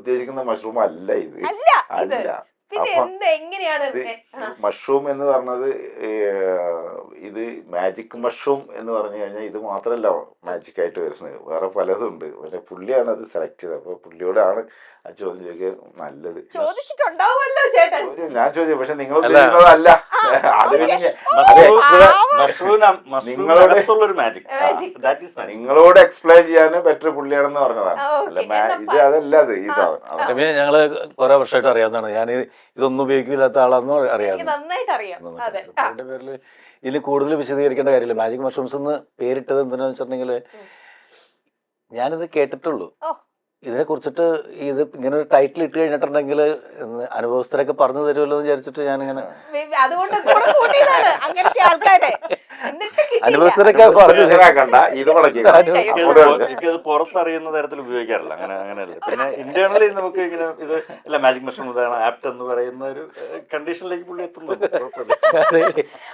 ഉദ്ദേശിക്കുന്ന മഷ്റൂം അല്ല ഇത്. അല്ല അല്ല. പിന്നെ അപ്പൊ എന്ത് എങ്ങനെയാണ് മഷ്റൂം എന്ന് പറഞ്ഞത് ഇത് മാജിക് മഷ്റൂം എന്ന് പറഞ്ഞു കഴിഞ്ഞാൽ ഇത് മാത്രമല്ല മാജിക് ആയിട്ട് വരുന്നത്, വേറെ പലതും ഉണ്ട്. പക്ഷെ പുള്ളിയാണ് അത് സെലക്ട് ചെയ്തത്. അപ്പൊ പുള്ളിയോടാണ് ആ ചോദ്യം ചോദിക്കുക നല്ലത്. ചോദിച്ചിട്ടുണ്ടാവുമല്ലോ ചേട്ടൻ. ഞാൻ ചോദിച്ചു, പക്ഷെ നിങ്ങൾ ഉദ്ദേശിക്കുന്നതല്ല. അത് നിങ്ങളോട് എക്സ്പ്ലെയിൻ ചെയ്യാൻ ബെറ്റർ പുള്ളിയാണെന്ന് പറഞ്ഞതാണ്. അല്ല ഇത് അതല്ല, അത് ഈ സാധനം ഞങ്ങള് കുറെ വർഷമായിട്ട് അറിയാവുന്നതാണ്. ഞാൻ ഇതൊന്നും ഉപയോഗിക്കില്ലാത്ത ആളാണെന്ന് അറിയാവുന്നത്. നന്നായിട്ട് അറിയാം. അതിന്റെ പേരിൽ ഇതിൽ കൂടുതൽ വിശദീകരിക്കേണ്ട കാര്യമില്ല. മാജിക് മഷ്റൂംസ് എന്ന് പേരിട്ടത് എന്തിനാന്ന് വെച്ചിട്ടുണ്ടെങ്കിൽ ഞാനിത് കേട്ടിട്ടുള്ളൂ. ഇതിനെ കുറിച്ചിട്ട് ഇത് ഇങ്ങനെ ഒരു ടൈറ്റിൽ ഇട്ട് കഴിഞ്ഞിട്ടുണ്ടെങ്കിൽ അനുഭവസ്ഥരൊക്കെ പറഞ്ഞു തരുമല്ലോ എന്ന് വിചാരിച്ചിട്ട് ഞാനിങ്ങനെ അനുഭവസ്ഥരൊക്കെ എനിക്കത് പുറത്തറിയുന്ന തരത്തിൽ ഉപയോഗിക്കാറില്ല, അങ്ങനെയല്ല. പിന്നെ ഇന്റേണലി നമുക്ക് ഇങ്ങനെ ഇത് അല്ല മാജിക് മഷ്റൂം ഇതാണ് ആപ്റ്റ് എന്ന് പറയുന്ന ഒരു കണ്ടീഷനിലേക്ക് പുള്ളി എത്തുന്നു.